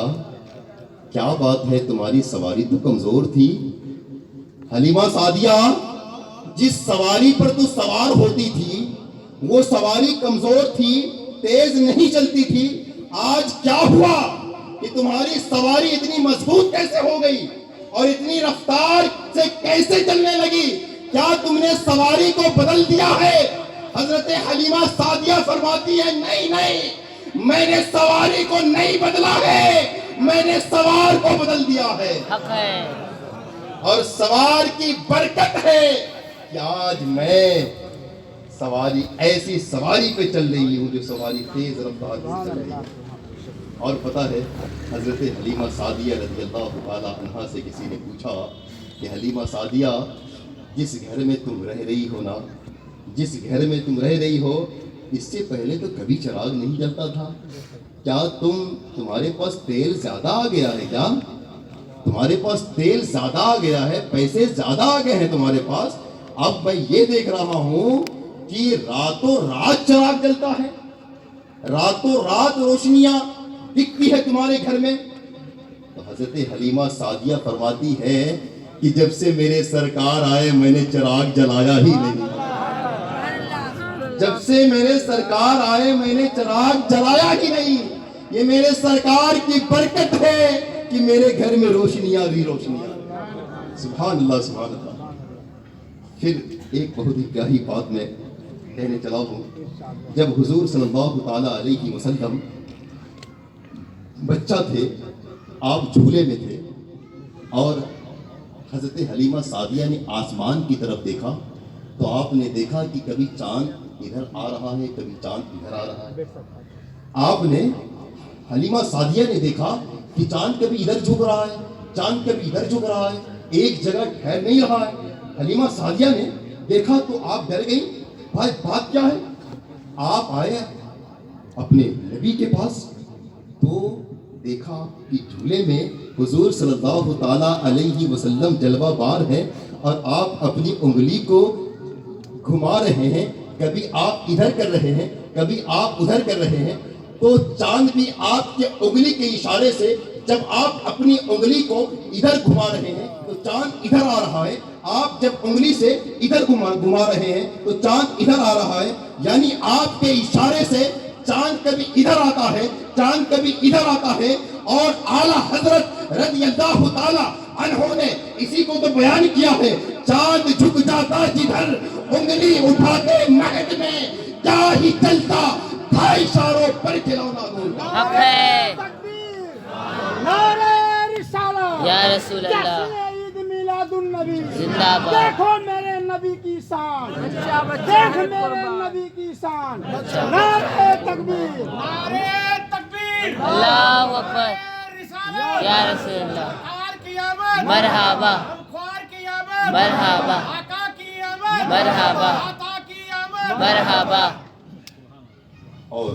A: کیا بات ہے, تمہاری سواری تو کمزور تھی. حلیمہ سعدیہ جس سواری پر تو سوار ہوتی تھی وہ سواری کمزور تھی, تیز نہیں چلتی تھی. آج کیا ہوا کہ تمہاری سواری اتنی مضبوط کیسے ہو گئی اور اتنی رفتار سے کیسے چلنے لگی؟ کیا تم نے سواری کو بدل دیا ہے؟ حضرت حلیمہ سعدیہ فرماتی ہے نہیں نہیں, میں نے سواری کو نہیں بدلا ہے, میں نے سوار کو بدل دیا ہے.
C: حق ہے.
A: اور سوار کی برکت ہے کہ آج میں سواری ایسی سواری پہ چل رہی ہوں جو سواری تیز رفتار سے چل رہی ہے. اور پتہ ہے حضرت حلیمہ سعدیہ رضی اللہ تعالی عنہا سے کسی نے پوچھا کہ حلیمہ سعدیہ جس گھر میں تم رہ رہی ہو نا, جس گھر میں تم رہ رہی ہو اس سے پہلے تو کبھی چراغ نہیں جلتا تھا, کیا تمہارے پاس تیل زیادہ آ گیا ہے؟ کیا تمہارے پاس تیل زیادہ آ گیا ہے, پیسے زیادہ آ گئے ہیں تمہارے پاس؟ اب میں یہ دیکھ رہا ہوں کہ راتوں رات چراغ جلتا ہے, راتوں رات روشنیاں دکھتی ہے تمہارے گھر میں. تو حضرت حلیمہ سعدیہ فرماتی ہے کہ جب سے میرے سرکار آئے میں نے چراغ جلایا ہی نہیں. جب سے میرے سرکار آئے میں نے چراغ جلایا ہی نہیں. یہ میرے سرکار کی برکت ہے کہ میرے گھر میں روشنیاں بھی روشنیاں. سبحان اللہ سبحان اللہ. پھر ایک بہت ہی پیاری بات میں کہنے چلا ہوں. جب حضور صلی اللہ تعالی علیہ وسلم بچہ تھے, آپ جھولے میں تھے, اور حضرت حلیمہ سعدیہ نے آسمان کی طرف دیکھا تو آپ نے دیکھا کہ کبھی چاند ادھر آ رہا ہے, کبھی چاند ادھر آ رہا ہے. آپ نے حلیمہ سعدیہ نے دیکھا کہ چاند کبھی ادھر جھک رہا ہے, چاند کبھی ادھر جھک رہا ہے, ایک جگہ ٹھہر نہیں رہا ہے. حلیمہ سعدیہ نے دیکھا تو آپ ڈر گئی, بھائی بات کیا ہے؟ آپ آئے اپنے نبی کے پاس تو دیکھا کہ جھولے میں حضور صلی اللہ تعالی علیہ وسلم جلوہ بار ہے اور آپ اپنی انگلی کو گھما رہے ہیں, کبھی آپ ادھر کر رہے ہیں, کبھی آپ ادھر کر رہے ہیں. تو چاند بھی آپ کے انگلی کے اشارے سے, جب آپ اپنی انگلی کو ادھر گھما رہے ہیں تو چاند ادھر آ رہا ہے, آپ جب انگلی سے ادھر گھما رہے ہیں تو چاند ادھر آ رہا ہے. یعنی آپ کے اشارے سے چاند کبھی ادھر آتا ہے, چاند کبھی ادھر آتا ہے. اور اعلیٰ حضرت رضی اللہ تعالی عنہ نے اسی کو تو بیان کیا ہے, چاند جھک جاتا جدھر انگلی اٹھاتے مہد میں, کیا ہی چلتا تھا اشاروں پر کھلونا نور کا.
C: حق ہے.
B: نعرہ رسالت
C: یا رسول اللہ
B: عید میلاد النبی
C: زندہ باد.
B: دیکھو میرے نبی کی شان, دیکھ میرے نبی کی شان. نعرہ تکبیر, نعرہ تکبیر,
C: اللہ اکبر. یا رسول اللہ مرحبا مرحبا مرحبا مرحبا.
A: اور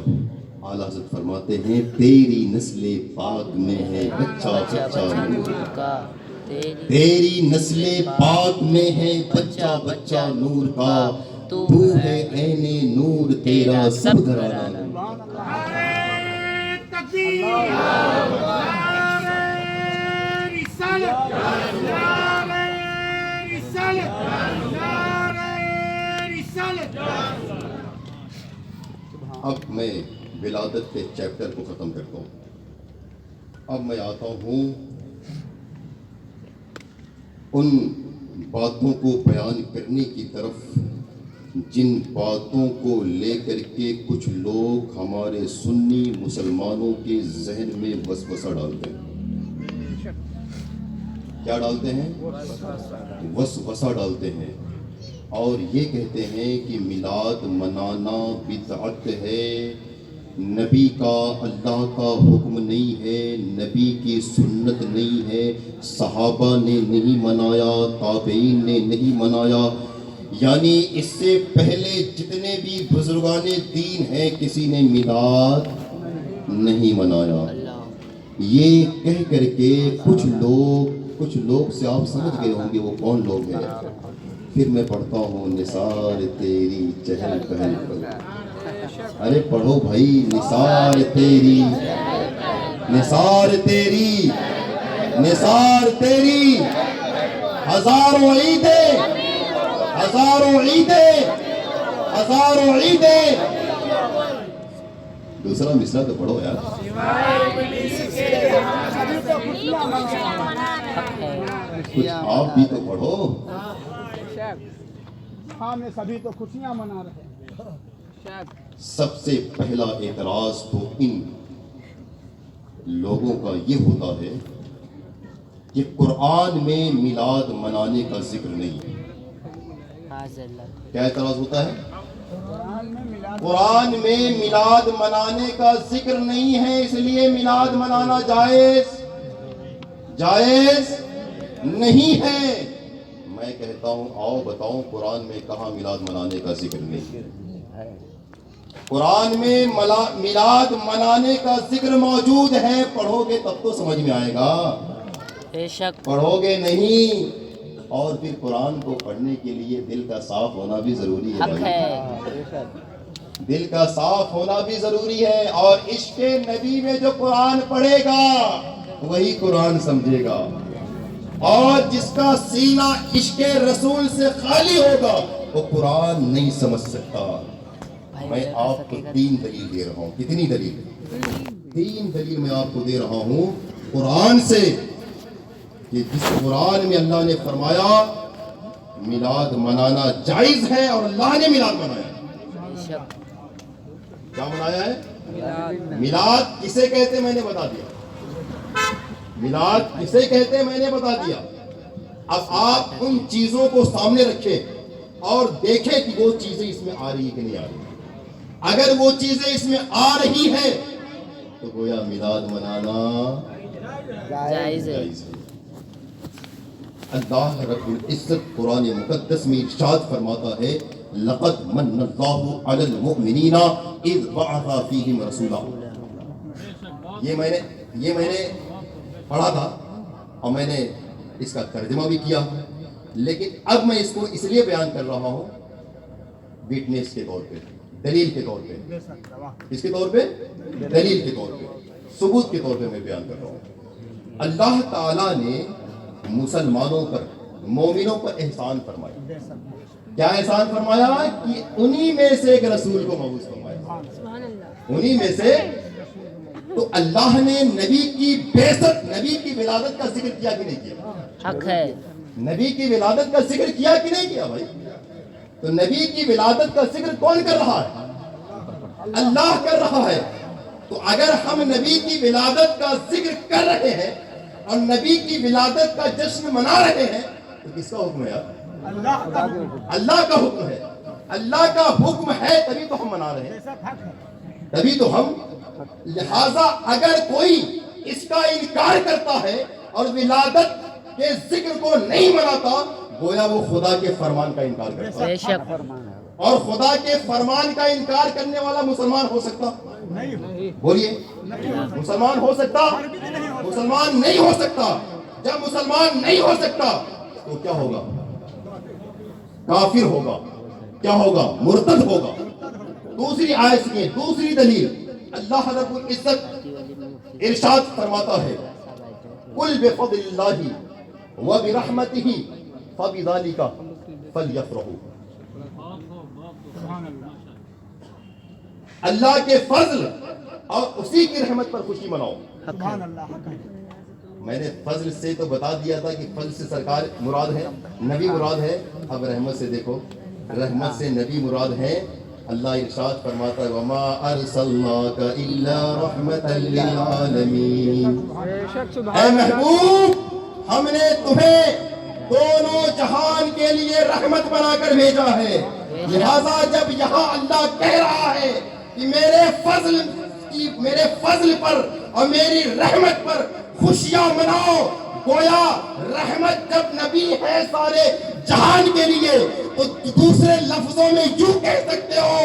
A: اعلیٰ حضرت فرماتے ہیں تیری نسل پاک میں ہے بچہ بچہ نور
C: کا,
A: تیری نسل پاک میں ہے بچہ بچہ نور کا, تو ہے عین نور تیرا سب گھرانہ. اب میں ولادت کے چیپٹر کو ختم کرتا ہوں. اب میں آتا ہوں ان باتوں کو بیان کرنے کی طرف جن باتوں کو لے کر کے کچھ لوگ ہمارے سنی مسلمانوں کے ذہن میں وسوسہ ڈالتے ہیں. کیا ڈالتے ہیں؟ وسوسہ ڈالتے ہیں، اور یہ کہتے ہیں کہ میلاد منانا بدعت ہے، نبی کا اللہ کا حکم نہیں ہے، نبی کی سنت نہیں ہے، صحابہ نے نہیں منایا، تابعین نے نہیں منایا، یعنی اس سے پہلے جتنے بھی بزرگان دین ہیں کسی نے میلاد نہیں منایا۔ یہ کہہ کر کے کچھ لوگ سے آپ سمجھ گئے ہوں گے وہ کون لوگ ہیں۔ پھر میں پڑھتا ہوں نثار تیری چہل پہل پر، ارے پڑھو بھائی، نثار تیری، نثار تیری، نثار تیری، ہزاروں عیدیں، ہزاروں عیدیں، ہزاروں عیدیں۔ دوسرا مصرع تو پڑھو یار۔ کچھ آپ بھی تو پڑھو۔
B: ہاں میں سبھی تو خوشیاں منا رہے ہیں۔
A: سب سے پہلا اعتراض تو ان لوگوں کا یہ ہوتا ہے کہ قرآن میں میلاد منانے کا ذکر نہیں ہے۔ کیا اعتراض ہوتا ہے؟ قرآن میں میلاد منانے کا ذکر نہیں ہے، اس لیے میلاد منانا جائز نہیں ہے۔ میں کہتا ہوں آؤ بتاؤں قرآن میں کہاں میلاد منانے کا ذکر نہیں ہے؟ قرآن میں میلاد منانے کا ذکر موجود ہے، پڑھو گے تب تو سمجھ میں آئے گا، پڑھو گے نہیں۔ اور پھر قرآن کو پڑھنے کے لیے دل کا صاف ہونا بھی ضروری ہے، دل کا صاف ہونا بھی ضروری ہے، اور عشق نبی میں جو قرآن پڑھے گا وہی قرآن سمجھے گا، اور جس کا سینہ عشق رسول سے خالی ہوگا وہ قرآن نہیں سمجھ سکتا۔ میں آپ کو 3 دلیل دے رہا ہوں۔ کتنی دلیل؟ 3 دلیل میں آپ کو دے رہا ہوں قرآن سے، کہ جس قرآن میں اللہ نے فرمایا میلاد منانا جائز ہے، اور اللہ نے میلاد منایا۔ کیا منایا ہے؟ میلاد کسے کہتے میں نے بتا دیا، میلاد کسے کہتے میں نے بتا دیا۔ اب آپ ان چیزوں کو سامنے رکھیں اور دیکھیں کہ وہ چیزیں اس میں آ رہی کہ نہیں آ رہی۔ اگر وہ چیزیں اس میں آ رہی ہے تو گویا میلاد منانا جائز ہے۔ اللہ رب العزت قرآن مقدس میں ارشاد فرماتا ہے لقد من اللہ علی المؤمنین اذ بعث فیہم رسولا۔ یہ میں نے پڑھا تھا اور میں نے اس کا ترجمہ بھی کیا، لیکن اب میں اس کو اس لیے بیان کر رہا ہوں وٹنس کے طور پہ، دلیل کے طور پہ، اس کے طور پہ دلیل کے طور پہ، ثبوت کے طور پہ میں بیان کر رہا ہوں۔ اللہ تعالیٰ نے مسلمانوں پر، مومنوں پر احسان فرمایا۔ کیا احسان فرمایا؟ کہ انہی میں سے ایک رسول کو مبعوث فرمایا، انہی میں سے۔ تو اللہ نے نبی کی بعثت، نبی کی ولادت کا ذکر کیا کہ نہیں کیا؟ حق ہے۔ نبی کی ولادت کا ذکر کیا کہ نہیں کیا بھائی؟ تو نبی کی ولادت کا ذکر کون کر رہا ہے؟ اللہ کر رہا ہے۔ تو اگر ہم نبی کی ولادت کا ذکر کر رہے ہیں اور نبی کی ولادت کا جشن منا رہے ہیں تو کس کا حکم ہے یار؟ اللہ کا حکم ہے۔ اللہ کا حکم ہے تبھی تو ہم منا رہے ہیں، تبھی تو ہم۔ لہذا اگر کوئی اس کا انکار کرتا ہے اور ولادت کے ذکر کو نہیں مناتا گویا وہ خدا کے فرمان کا انکار کرتا ہے۔ اور خدا کے فرمان کا انکار کرنے والا مسلمان ہو سکتا؟ بولیے، مسلمان ہو سکتا؟ مسلمان نہیں ہو سکتا۔ جب مسلمان نہیں ہو سکتا تو کیا ہوگا؟ کافر ہوگا۔ کیا ہوگا؟ مرتد ہوگا۔ دوسری آیت سنیے، دوسری دلیل، اللہ رب العزت ارشاد فرماتا ہے قل بفضل اللہ وبرحمتہ فبذلک فلیفرحوا۔ اللہ کے فضل اور اسی کی رحمت پر خوشی مناؤ۔ میں نے فضل سے تو بتا دیا تھا کہ فضل سے سرکار مراد ہے، نبی مراد ہے۔ اب رحمت سے دیکھو، رحمت سے نبی مراد ہے۔ اللہ ارشاد فرماتا ہے وما ارسلناک الا رحمتا للعالمین۔ اے محبوب ہم نے تمہیں دونوں جہان کے لیے رحمت بنا کر بھیجا ہے. لہذا جب یہاں اللہ کہہ رہا ہے کہ میرے فضل پر اور میری رحمت پر خوشیاں مناؤ، گویا رحمت جب نبی ہے سارے جہان کے لیے تو دوسرے لفظوں میں یوں کہہ سکتے ہو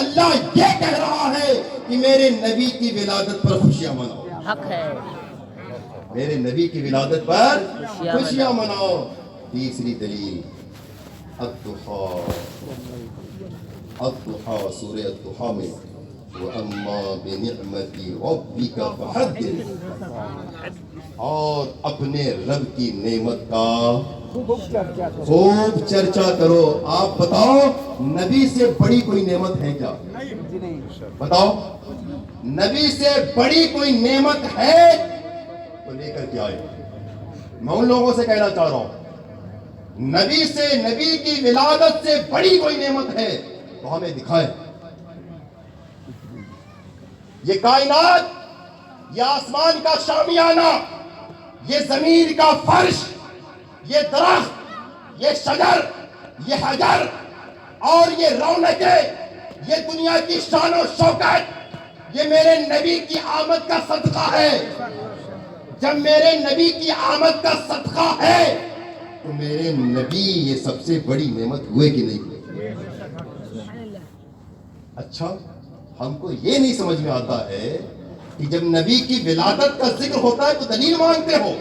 A: اللہ یہ کہہ رہا ہے کہ میرے نبی کی ولادت پر خوشیاں مناؤ.
C: حق ہے.
A: میرے نبی کی ولادت پر خوشیاں مناؤ. تیسری دلیل الضحیٰ، سورہ الضحیٰ میں وَأَمَّا بِنِعْمَةِ رَبِّكَ فَحَدِّثْ، اور اپنے رب کی نعمت کا خوب چرچا کرو. آپ بتاؤ نبی سے بڑی کوئی نعمت ہے کیا؟ بتاؤ نبی سے بڑی کوئی نعمت ہے تو لے کر کے آئے. میں ان لوگوں سے کہنا چاہ رہا ہوں نبی سے، نبی کی ولادت سے بڑی کوئی نعمت ہے تو ہمیں دکھائے. یہ کائنات، یہ آسمان کا شامیانہ، یہ زمین کا فرش، یہ درخت، یہ شجر، یہ حجر اور یہ رونقیں، یہ دنیا کی شان و شوکت، یہ میرے نبی کی آمد کا صدقہ ہے. جب میرے نبی کی آمد کا صدقہ ہے تو میرے نبی یہ سب سے بڑی نعمت ہوئے کہ نہیں ہوئے؟ اچھا ہم کو یہ نہیں سمجھ میں آتا ہے کہ جب نبی کی ولادت کا ذکر ہوتا ہے تو دلیل مانگتے ہو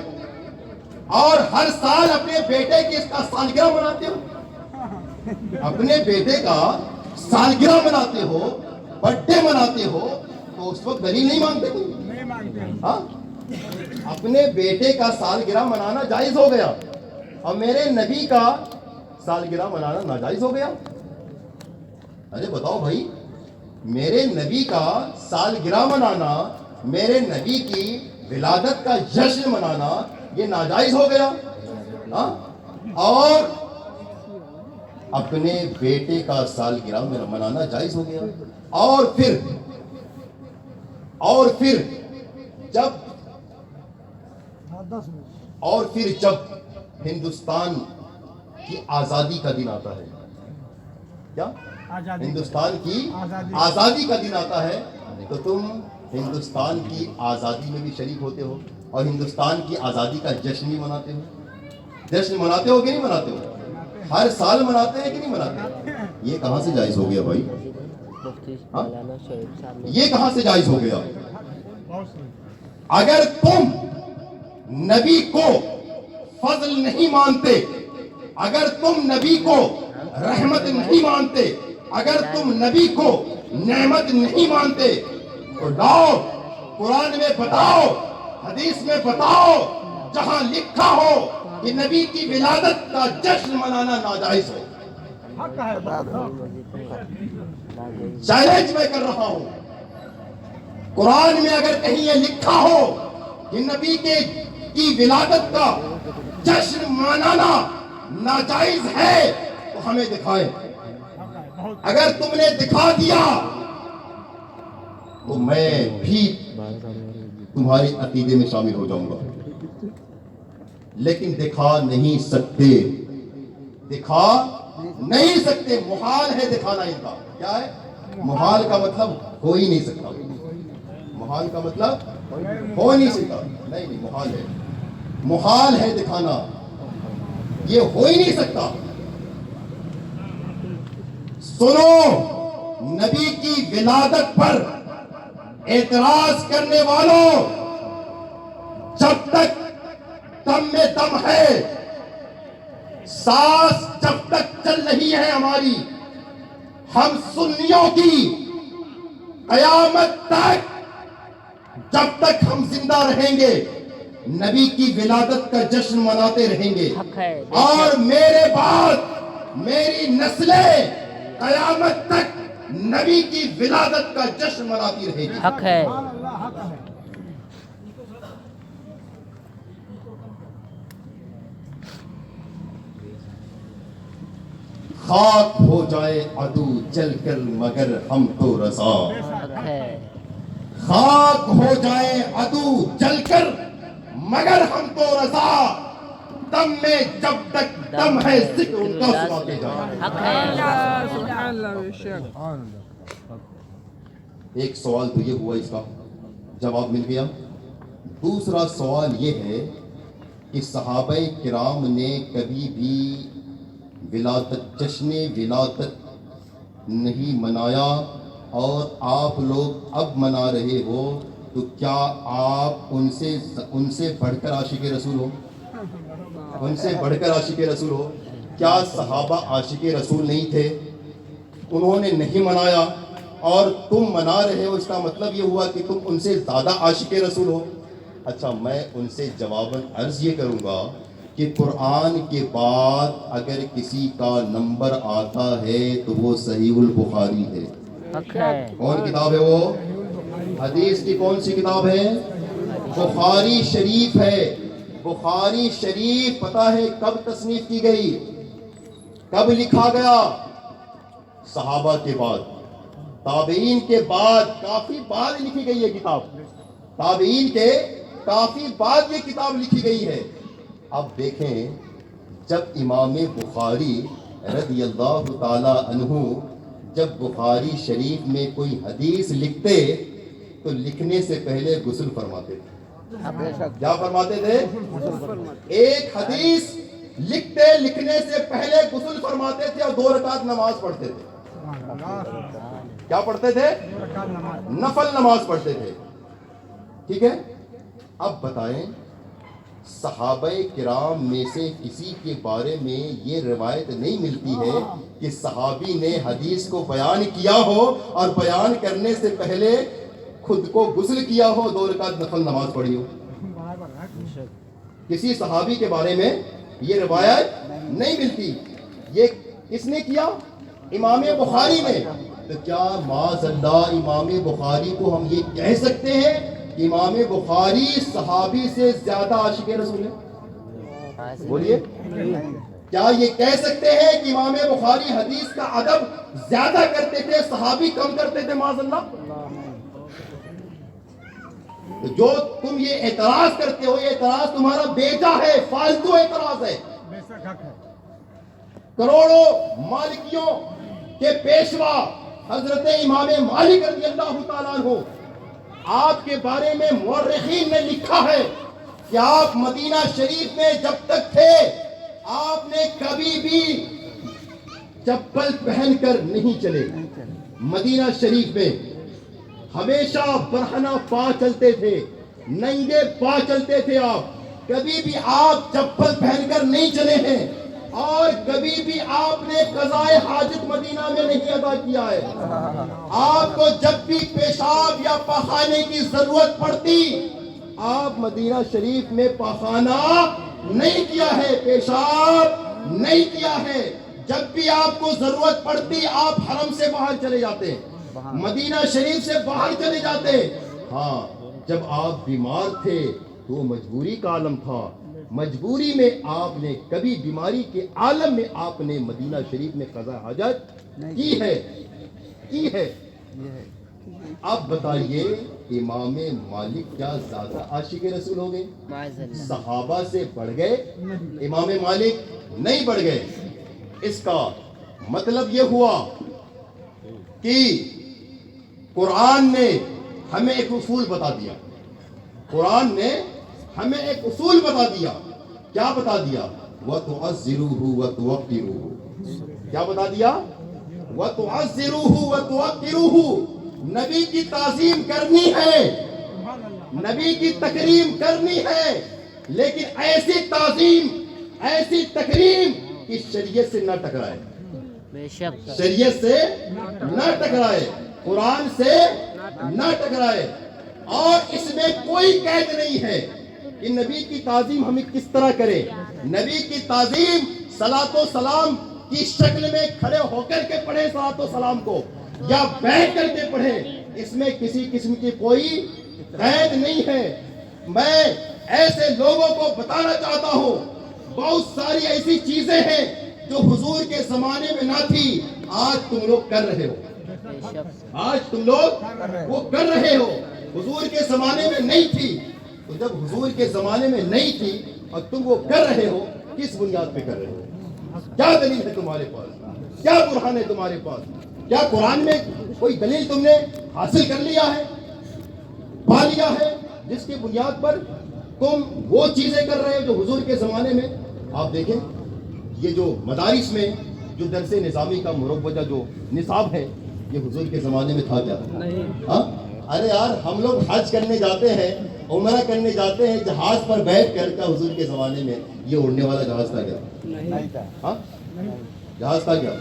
A: اور ہر سال اپنے بیٹے کی اس کا سالگرہ مناتے ہو، اپنے بیٹے کا سالگرہ مناتے ہو، برتھ ڈے مناتے ہو تو اس وقت دلیل نہیں مانگتے کوئی؟ ہاں اپنے بیٹے کا سالگرہ منانا جائز ہو گیا اور میرے نبی کا سالگرہ منانا ناجائز ہو گیا. ارے بتاؤ بھائی، میرے نبی کا سالگرہ منانا، میرے نبی کی ولادت کا جشن منانا یہ ناجائز ہو گیا اور اپنے بیٹے کا سالگرہ منانا جائز ہو گیا. اور پھر جب ہندوستان کی آزادی کا دن آتا ہے، کیا ہندوستان کی آزادی کا دن آتا ہے تو تم ہندوستان کی آزادی میں بھی شریک ہوتے ہو اور ہندوستان کی آزادی کا جشن بھی مناتے ہو. جشن مناتے ہو کہ نہیں مناتے ہو؟ ہر سال مناتے ہیں کہ نہیں مناتے؟ یہ کہاں سے جائز ہو گیا بھائی؟ یہ کہاں سے جائز ہو گیا؟ اگر تم نبی کو فضل نہیں مانتے، اگر تم نبی کو رحمت نہیں مانتے، اگر تم نبی کو نعمت نہیں مانتے تو لاؤ قرآن میں بتاؤ، حدیث میں بتاؤ جہاں لکھا ہو کہ نبی کی ولادت کا جشن منانا ناجائز ہے. چیلنج میں کر رہا ہوں، قرآن میں اگر کہیں یہ لکھا ہو کہ نبی کی ولادت کا جشن منانا ناجائز ہے تو ہمیں دکھائے. اگر تم نے دکھا دیا تو میں بھی تمہارے عقیدے میں شامل ہو جاؤں گا، لیکن دکھا نہیں سکتے، محال ہے دکھانا. ان کا کیا ہے؟ محال کا مطلب ہو ہی نہیں سکتا. محال کا مطلب ہو نہیں سکتا. نہیں محال ہے دکھانا، یہ ہو ہی نہیں سکتا. سنو، نبی کی ولادت پر اعتراض کرنے والوں، جب تک دم میں دم ہے، سانس جب تک چل رہی ہے ہماری، ہم سنیوں کی قیامت تک جب تک ہم زندہ رہیں گے نبی کی ولادت کا جشن مناتے رہیں گے اور میرے بعد میری نسلیں قیامت تک نبی کی ولادت کا جشن مناتی رہے گی.
C: حق ہے.
A: خاک ہو جائے عدو جل کر مگر ہم تو رضا. خاک ہو جائے عدو جل کر مگر ہم تو رضا. دم میں جب تک دم ہے ذکر ان کا سناتے جائیں.
C: حق ہے.
B: سبحان اللہ.
A: ایک سوال تو یہ ہوا، اس کا جواب مل گیا. دوسرا سوال یہ ہے کہ صحابہ کرام نے کبھی بھی ولادت، جشن ولادت نہیں منایا، اور آپ لوگ اب منا رہے ہو، تو کیا آپ ان سے بڑھ کر عاشق رسول ہو؟ ان سے بڑھ کر عاشق رسول ہو؟ کیا صحابہ عاشق رسول نہیں تھے؟ انہوں نے نہیں منایا اور تم منا رہے ہو، اس کا مطلب یہ ہوا کہ تم ان سے زیادہ عاشق رسول ہو. اچھا، میں ان سے جواباً عرض یہ کروں گا کہ قرآن کے بعد اگر کسی کا نمبر آتا ہے تو وہ صحیح البخاری ہے.
C: حق ہے.
A: کون کتاب ہے وہ؟ حدیث کی کون سی کتاب ہے؟ بخاری شریف ہے. بخاری شریف پتہ ہے کب تصنیف کی گئی، کب لکھا گیا؟ صحابہ کے بعد، تابعین کے بعد، کافی بعد لکھی گئی ہے کتاب. تابعین کے کافی بعد یہ کتاب لکھی گئی ہے. اب دیکھیں، جب امام بخاری رضی اللہ تعالی عنہ جب بخاری شریف میں کوئی حدیث لکھتے تو لکھنے سے پہلے غسل فرماتے تھے. کیا فرماتے تھے؟ ایک حدیث لکھنے سے پہلے غسل فرماتے تھے اور 2 رکعت نماز پڑھتے تھے. کیا پڑھتے تھے؟ نفل نماز پڑھتے تھے. ٹھیک ہے، اب بتائیں، صحابہ کرام میں سے کسی کے بارے میں یہ روایت نہیں ملتی ہے کہ صحابی نے حدیث کو بیان کیا ہو اور بیان کرنے سے پہلے خود کو غسل کیا ہو، 2 رکعت نفل نماز پڑھی ہو. کسی صحابی کے بارے میں یہ روایت نہیں ملتی. یہ کس نے کیا؟ امام بخاری نے. تو کیا معاذ اللہ امام بخاری کو ہم یہ کہہ سکتے ہیں کہ امام بخاری صحابی سے زیادہ عاشق رسول ہے؟ بولیے، کیا یہ کہہ سکتے ہیں کہ امام بخاری حدیث کا ادب زیادہ کرتے تھے، صحابی کم کرتے تھے؟ معاذ اللہ. جو تم یہ اعتراض کرتے ہو، یہ اعتراض تمہارا بیجا ہے، فالتو اعتراض ہے. کروڑوں مالکیوں کے پیشوا حضرت امام مالک رضی اللہ تعالیٰ عنہ، آپ کے بارے میں مورخین نے لکھا ہے کہ آپ مدینہ شریف میں جب تک تھے آپ نے کبھی بھی چپل پہن کر نہیں چلے. مدینہ شریف میں ہمیشہ برہنہ پا چلتے تھے، ننگے پا چلتے تھے. آپ کبھی بھی آپ چپل پہن کر نہیں چلے ہیں، اور کبھی بھی آپ نے قضائے حاجت مدینہ میں نہیں ادا کیا ہے. آپ کو جب بھی پیشاب یا پاخانے کی ضرورت پڑتی، آپ مدینہ شریف میں پاخانہ نہیں کیا ہے، پیشاب نہیں کیا ہے. جب بھی آپ کو ضرورت پڑتی آپ حرم سے باہر چلے جاتے، مدینہ شریف سے باہر چلے جاتے. ہاں، جب آپ بیمار تھے تو مجبوری کا عالم تھا، مجبوری میں آپ نے کبھی بیماری کے عالم میں آپ نے مدینہ شریف میں قضاء حاجت کی ہے. اب بتائیے، امام مالک کیا زیادہ عاشق رسول ہو گئے؟ صحابہ سے بڑھ گئے؟ امام مالک نہیں بڑھ گئے. اس کا مطلب یہ ہوا کہ قرآن نے ہمیں ایک اصول بتا دیا. قرآن نے ہمیں ایک اصول بتا دیا. کیا بتا دیا؟ وَتُعَزِّرُوهُ وَتُوَقِّرُوهُ. کیا بتا دیا؟ وَتُعَزِّرُوهُ وَتُوَقِّرُوهُ. نبی کی تعظیم کرنی ہے، نبی کی تکریم کرنی ہے، لیکن ایسی تعظیم، ایسی تکریم کہ شریعت سے نہ ٹکرائے.
C: بے شک
A: شریعت سے نہ ٹکرائے، قرآن سے نہ ٹکرائے. اور اس میں کوئی قید نہیں ہے کہ نبی کی تعظیم ہمیں کس طرح کریں. نبی کی تعظیم صلاۃ و سلام کی شکل میں کھڑے ہو کر کے پڑھیں صلاۃ و سلام کو، یا بیٹھ کر کے پڑھیں. اس میں کسی قسم کی کوئی قید نہیں ہے. میں ایسے لوگوں کو بتانا چاہتا ہوں، بہت ساری ایسی چیزیں ہیں جو حضور کے زمانے میں نہ تھی، آج تم لوگ کر رہے ہو. آج تم لوگ وہ کر رہے ہو، حضور کے زمانے میں نہیں تھی. تو جب حضور کے زمانے میں نہیں تھی اور تم وہ کر رہے ہو کس بنیاد پہ کر رہے ہو؟ کیا دلیل ہے تمہارے پاس؟ کیا برہان ہے تمہارے پاس؟ کیا قرآن میں کوئی دلیل تم نے حاصل کر لیا ہے، پا لیا ہے، جس کی بنیاد پر تم وہ چیزیں کر رہے ہو جو حضور کے زمانے میں؟ آپ دیکھیں یہ جو مدارس میں جو درس نظامی کا مروجہ جو نصاب ہے یہ حضور کے زمانے میں تھا کیا؟ ہاں ارے یار ہم لوگ حج کرنے جاتے ہیں، عمرہ کرنے جاتے ہیں جہاز پر بیٹھ کر، کیا حضور کے زمانے میں یہ اڑنے والا جہاز تھا کیا؟ ہاں جہاز تھا کیا؟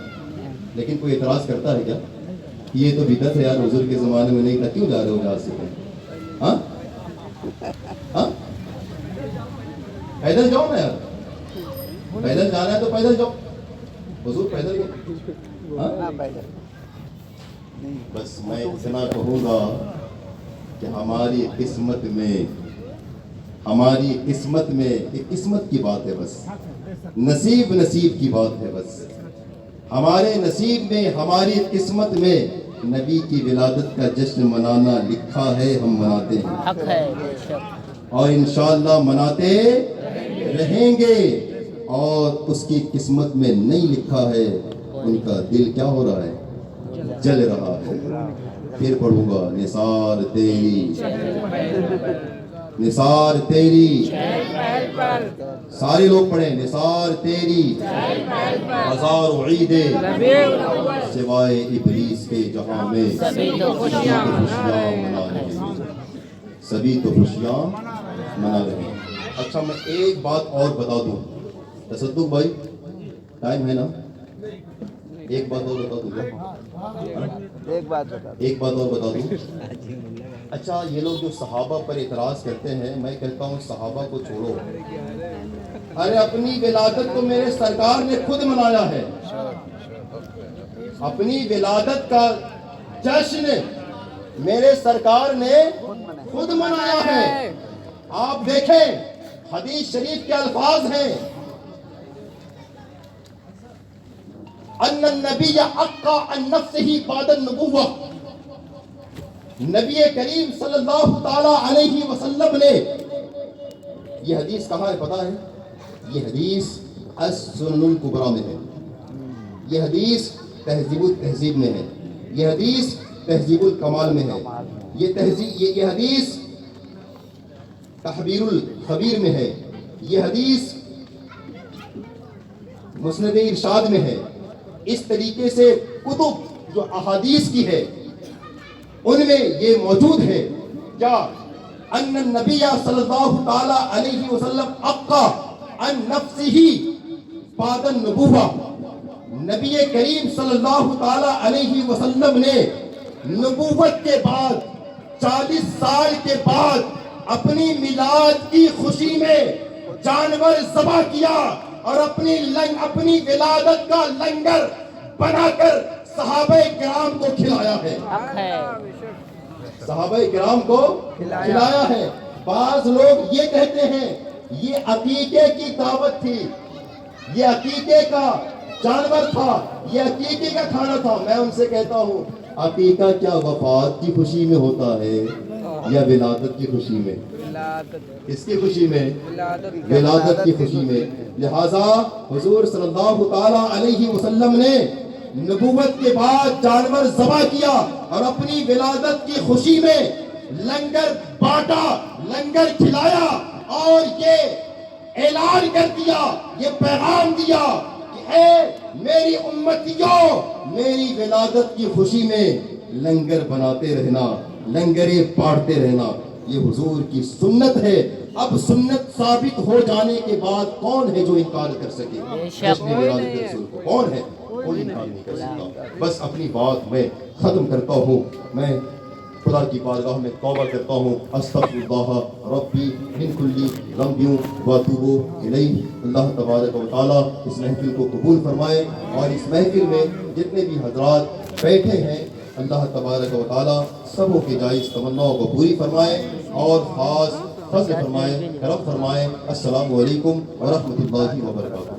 A: لیکن کوئی اعتراض کرتا ہے کیا یہ تو بدعت ہے یار، حضور کے زمانے میں نہیں تھا، کیوں جا رہے ہو جہاز سے؟ ہاں ہاں پیدل جاؤ نا یار، پیدل جانا ہے تو پیدل جاؤ، حضور پیدل گئے۔ بس میں اتنا کہوں گا کہ ہماری قسمت میں ایک قسمت کی بات ہے، بس نصیب کی بات ہے، بس ہمارے نصیب میں ہماری قسمت میں نبی کی ولادت کا جشن منانا لکھا ہے، ہم مناتے ہیں،
C: حق ہے بے شک،
A: اور انشاءاللہ مناتے رہیں گے۔ اور اس کی قسمت میں نہیں لکھا ہے، ان کا دل کیا ہو رہا ہے؟ جل رہا ہے۔ پھر پڑھوں گا نثار تیری، سارے لوگ پڑھیں نثار تیری ہزار عید سوائے ابلیس کے جہاں میں سبھی تو خوشیاں منا رہے ہیں۔ اچھا میں ایک بات اور بتا دوں، تصدق بھائی ٹائم ہے نا، ایک بات اور بتا دوں، ایک بات اور بتا دوں۔ اچھا یہ لوگ جو صحابہ پر اعتراض کرتے ہیں، میں کہتا ہوں صحابہ کو چھوڑو، ارے اپنی ولادت تو میرے سرکار نے خود منایا ہے، اپنی ولادت کا جشن میرے سرکار نے خود منایا ہے۔ آپ دیکھیں حدیث شریف کے الفاظ ہیں، ان النبی اقا عن نفسہ بعد النبوہ، نبی کریم صلی اللہ تعالی علیہ وسلم نے، یہ حدیث کہاں ہے پتہ ہے؟ یہ حدیث السنن الکبریٰ میں ہے، یہ حدیث تہذیب التہذیب میں ہے، یہ حدیث تہذیب الکمال میں ہے، یہ حدیث تحبیر الخبیر میں ہے، یہ حدیث مسند ارشاد میں ہے۔ اس طریقے سے کتب جو احادیث کی ہے ان میں یہ موجود ہے، کیا ان النبی صلی اللہ تعالی علیہ وسلم اقا عن نفسہ بعد النبوہ، نبی کریم صلی اللہ تعالی علیہ وسلم نے نبوت کے بعد 40 سال کے بعد اپنی میلاد کی خوشی میں جانور ذبح کیا اور اپنی ولادت کا لنگر بنا کر صحابہ کرام کو کھلایا ہے، صحابہ کرام کو کھلایا ہے۔ بعض لوگ یہ کہتے ہیں یہ عقیقے کی دعوت تھی، یہ عقیقے کا جانور تھا، یہ عقیقے کا کھانا تھا۔ میں ان سے کہتا ہوں عقیقہ کیا وفات کی خوشی میں ہوتا ہے یا ولادت کی خوشی میں؟ اس کی خوشی میں، ولادت کی خوشی میں۔ لہذا حضور صلی اللہ تعالی علیہ وسلم نے نبوت کے بعد جانور ذبح کیا اور اپنی ولادت کی خوشی میں لنگر بانٹا، لنگر کھلایا اور یہ اعلان کر دیا، یہ پیغام دیا کہ اے میری امتیوں، میری ولادت کی خوشی میں لنگر بناتے رہنا، لنگریں بانٹتے رہنا، یہ حضور کی سنت ہے۔ اب سنت ثابت ہو جانے کے بعد کون ہے جو انکار کر سکے؟ جشن ولادت رسول کو کون ہے؟ کوئی انکار نہیں کر سکتا۔ بس اپنی بات میں ختم کرتا ہوں، میں خدا کی بارگاہ میں توبہ کرتا ہوں، استغفر اللہ ربی من کل ذنب واتوب الیہ۔ اللہ تبارک و تعالیٰ اس محفل کو قبول فرمائے، اور اس محفل میں جتنے بھی حضرات بیٹھے ہیں اللہ تبارک و تعالیٰ سبوں کے جائز تمناؤں کو پوری فرمائے اور خاص فضل فرمائے، کرم فرمائے۔ السلام علیکم ورحمۃ اللہ وبرکاتہ۔